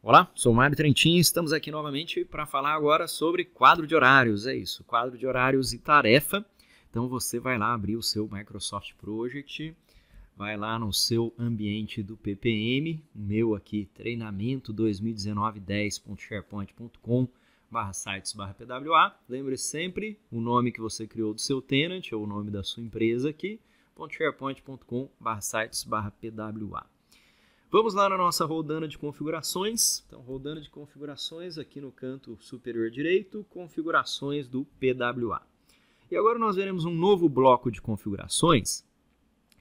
Olá, sou o Mário Trentin, estamos aqui novamente para falar agora sobre quadro de horários, é isso, quadro de horários e tarefa. Então você vai lá abrir o seu Microsoft Project, vai lá no seu ambiente do PPM, o meu aqui, treinamento 201910.sharepoint.com/sites/pwa. Lembre-se sempre o nome que você criou do seu tenant ou o nome da sua empresa aqui, .sharepoint.com/sites/pwa. Vamos lá na nossa rodana de configurações. Então, rodana de configurações aqui no canto superior direito, configurações do PWA. E agora nós veremos um novo bloco de configurações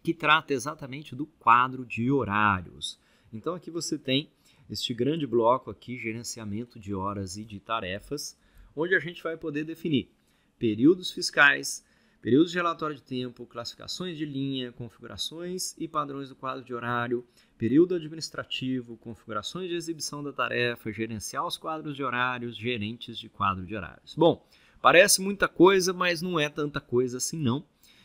que trata exatamente do quadro de horários. Então, aqui você tem este grande bloco aqui, gerenciamento de horas e de tarefas, onde a gente vai poder definir períodos fiscais, períodos de relatório de tempo, classificações de linha, configurações e padrões do quadro de horário, período administrativo, configurações de exibição da tarefa, gerenciar os quadros de horários, gerentes de quadro de horários. Bom, parece muita coisa, mas não é tanta coisa assim não.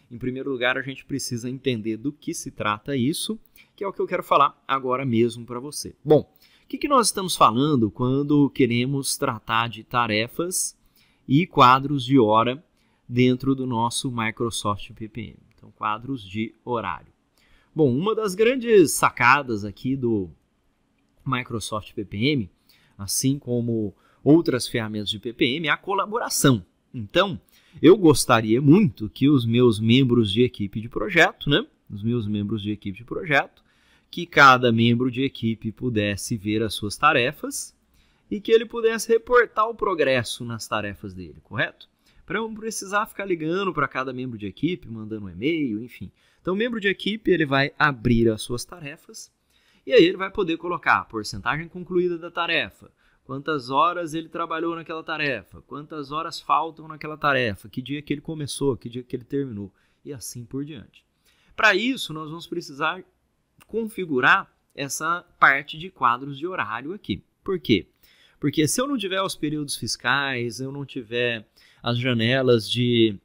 Em primeiro lugar, a gente precisa entender do que se trata isso, que é o que eu quero falar agora mesmo para você. Bom, o que nós estamos falando quando queremos tratar de tarefas e quadros de hora dentro do nosso Microsoft PPM? Então, quadros de horário. Bom, uma das grandes sacadas aqui do Microsoft PPM, assim como outras ferramentas de PPM, é a colaboração. Então, eu gostaria muito que os meus membros de equipe de projeto, que cada membro de equipe pudesse ver as suas tarefas e que ele pudesse reportar o progresso nas tarefas dele, correto? Para eu não precisar ficar ligando para cada membro de equipe, mandando um e-mail, enfim. Então, o membro de equipe ele vai abrir as suas tarefas e aí ele vai poder colocar a porcentagem concluída da tarefa, quantas horas ele trabalhou naquela tarefa, quantas horas faltam naquela tarefa, que dia que ele começou, que dia que ele terminou e assim por diante. Para isso, nós vamos precisar configurar essa parte de quadros de horário aqui. Por quê? Porque se eu não tiver os períodos fiscais, eu não tiver as janelas de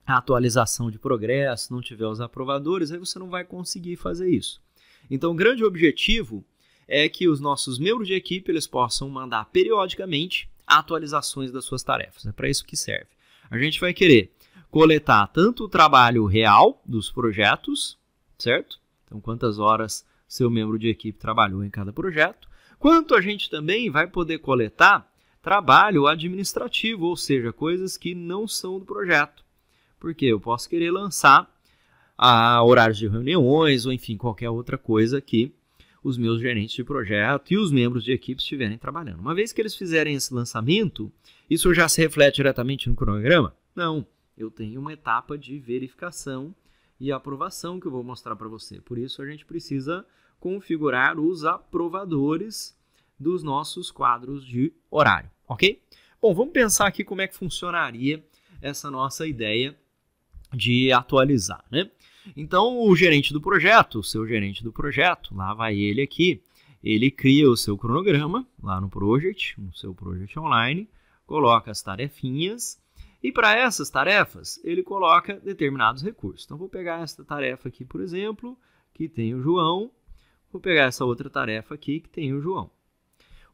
atualização de progresso, não tiver os aprovadores, aí você não vai conseguir fazer isso. Então, o grande objetivo é que os nossos membros de equipe eles possam mandar periodicamente atualizações das suas tarefas. É para isso que serve. A gente vai querer coletar tanto o trabalho real dos projetos, certo? Então, quantas horas seu membro de equipe trabalhou em cada projeto, quanto a gente também vai poder coletar trabalho administrativo, ou seja, coisas que não são do projeto. Porque eu posso querer lançar horários de reuniões ou, enfim, qualquer outra coisa que os meus gerentes de projeto e os membros de equipe estiverem trabalhando. Uma vez que eles fizerem esse lançamento, isso já se reflete diretamente no cronograma? Não, eu tenho uma etapa de verificação e aprovação que eu vou mostrar para você. Por isso, a gente precisa configurar os aprovadores dos nossos quadros de horário, ok? Bom, vamos pensar aqui como é que funcionaria essa nossa ideia de atualizar, né? Então, o gerente do projeto, o seu gerente do projeto, lá vai ele aqui, ele cria o seu cronograma lá no Project, no seu Project Online, coloca as tarefinhas e para essas tarefas ele coloca determinados recursos. Então, vou pegar essa tarefa aqui, por exemplo, que tem o João, vou pegar essa outra tarefa aqui que tem o João.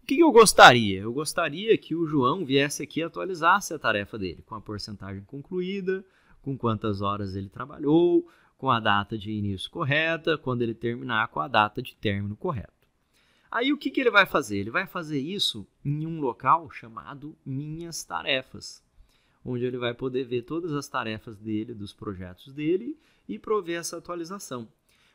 O que eu gostaria? Eu gostaria que o João viesse aqui e atualizasse a tarefa dele, com a porcentagem concluída, com quantas horas ele trabalhou, com a data de início correta, quando ele terminar com a data de término correto. Aí o que ele vai fazer? Ele vai fazer isso em um local chamado Minhas Tarefas, onde ele vai poder ver todas as tarefas dele, dos projetos dele e prover essa atualização.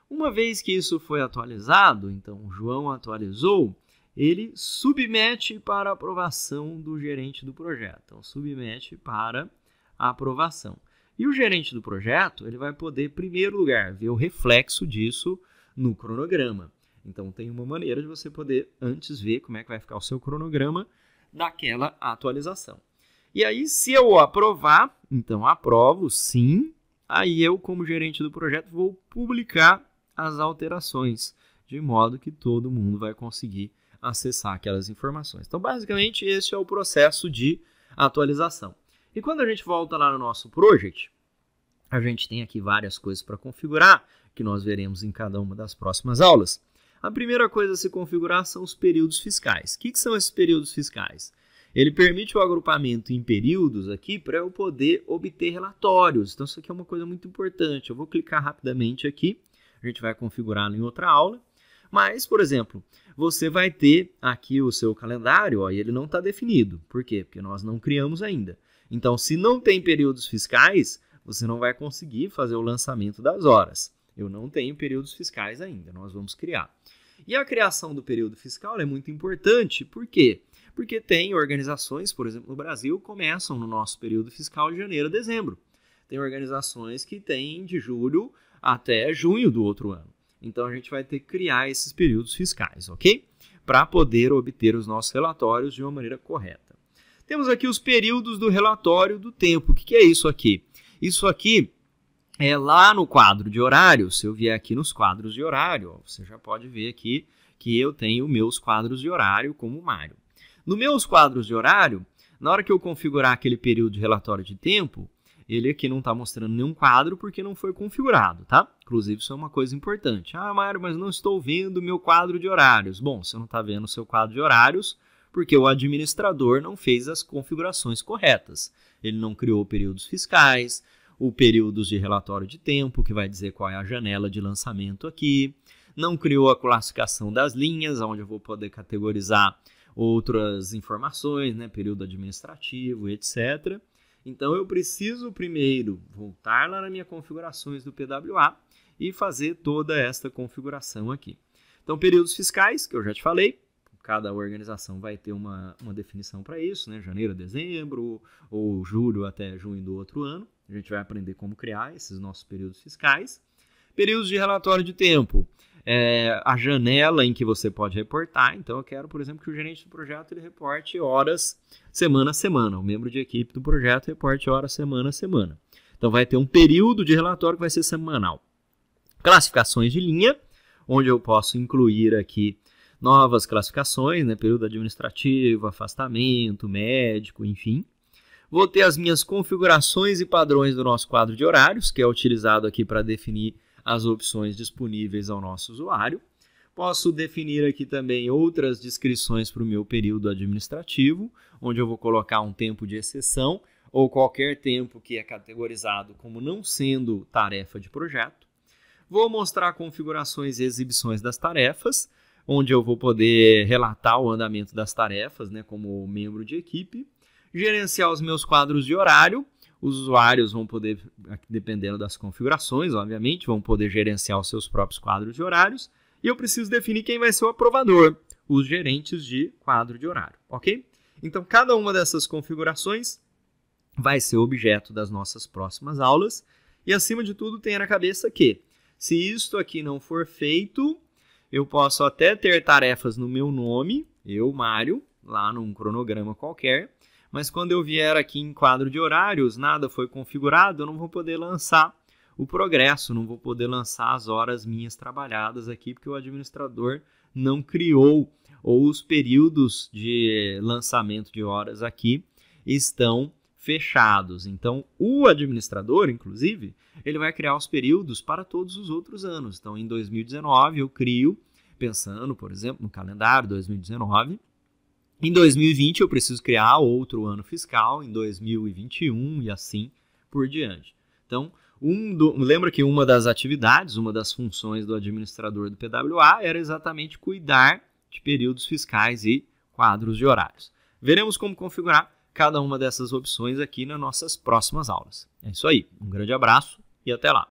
Uma vez que isso foi atualizado, então o João atualizou, ele submete para aprovação do gerente do projeto. Então, submete para a aprovação. E o gerente do projeto ele vai poder, em primeiro lugar, ver o reflexo disso no cronograma. Então, tem uma maneira de você poder antes ver como é que vai ficar o seu cronograma daquela atualização. E aí, se eu aprovar, então aprovo, sim, aí eu, como gerente do projeto, vou publicar as alterações, de modo que todo mundo vai conseguir acessar aquelas informações. Então, basicamente, esse é o processo de atualização. E quando a gente volta lá no nosso project, a gente tem aqui várias coisas para configurar, que nós veremos em cada uma das próximas aulas. A primeira coisa a se configurar são os períodos fiscais. O que são esses períodos fiscais? Ele permite o agrupamento em períodos aqui para eu poder obter relatórios. Então, isso aqui é uma coisa muito importante. Eu vou clicar rapidamente aqui. A gente vai configurá-lo em outra aula. Mas, por exemplo, você vai ter aqui o seu calendário, ó, e ele não está definido. Por quê? Porque nós não criamos ainda. Então, se não tem períodos fiscais, você não vai conseguir fazer o lançamento das horas. Eu não tenho períodos fiscais ainda, nós vamos criar. E a criação do período fiscal é muito importante, por quê? Porque tem organizações, por exemplo, no Brasil, começam no nosso período fiscal de janeiro a dezembro. Tem organizações que têm de julho até junho do outro ano. Então, a gente vai ter que criar esses períodos fiscais, ok? Para poder obter os nossos relatórios de uma maneira correta. Temos aqui os períodos do relatório do tempo. O que é isso aqui? Isso aqui é lá no quadro de horário. Se eu vier aqui nos quadros de horário, ó, você já pode ver aqui que eu tenho meus quadros de horário como Mário. Nos meus quadros de horário, na hora que eu configurar aquele período de relatório de tempo, ele aqui não está mostrando nenhum quadro porque não foi configurado, tá? Inclusive, isso é uma coisa importante. Ah, Mário, mas não estou vendo o meu quadro de horários. Bom, você não está vendo o seu quadro de horários porque o administrador não fez as configurações corretas. Ele não criou períodos fiscais, o períodos de relatório de tempo, que vai dizer qual é a janela de lançamento aqui. Não criou a classificação das linhas, onde eu vou poder categorizar outras informações, né, período administrativo, etc. Então, eu preciso primeiro voltar lá nas minhas configurações do PWA e fazer toda esta configuração aqui. Então, períodos fiscais, que eu já te falei, cada organização vai ter uma definição para isso, né, janeiro a dezembro, ou julho até junho do outro ano. A gente vai aprender como criar esses nossos períodos fiscais. Períodos de relatório de tempo. A janela em que você pode reportar. Então, eu quero, por exemplo, que o gerente do projeto ele reporte horas semana a semana. O membro de equipe do projeto reporte horas semana a semana. Então, vai ter um período de relatório que vai ser semanal. Classificações de linha, onde eu posso incluir aqui novas classificações, né? Período administrativo, afastamento, médico, enfim. Vou ter as minhas configurações e padrões do nosso quadro de horários, que é utilizado aqui para definir as opções disponíveis ao nosso usuário. Posso definir aqui também outras descrições para o meu período administrativo, onde eu vou colocar um tempo de exceção ou qualquer tempo que é categorizado como não sendo tarefa de projeto. Vou mostrar configurações e exibições das tarefas, onde eu vou poder relatar o andamento das tarefas, né, como membro de equipe. Gerenciar os meus quadros de horário. Os usuários vão poder, dependendo das configurações, obviamente, vão poder gerenciar os seus próprios quadros de horários. E eu preciso definir quem vai ser o aprovador, os gerentes de quadro de horário, ok? Então, cada uma dessas configurações vai ser objeto das nossas próximas aulas. E, acima de tudo, tenha na cabeça que, se isto aqui não for feito, eu posso até ter tarefas no meu nome, eu, Mário, lá num cronograma qualquer, mas quando eu vier aqui em quadro de horários, nada foi configurado, eu não vou poder lançar o progresso, não vou poder lançar as horas minhas trabalhadas aqui, porque o administrador não criou, ou os períodos de lançamento de horas aqui estão fechados. Então, o administrador, inclusive, ele vai criar os períodos para todos os outros anos. Então, em 2019, eu crio, pensando, por exemplo, no calendário 2019, em 2020 eu preciso criar outro ano fiscal, em 2021 e assim por diante. Então, lembra que uma das atividades, uma das funções do administrador do PWA era exatamente cuidar de períodos fiscais e quadros de horários. Veremos como configurar cada uma dessas opções aqui nas nossas próximas aulas. É isso aí, um grande abraço e até lá!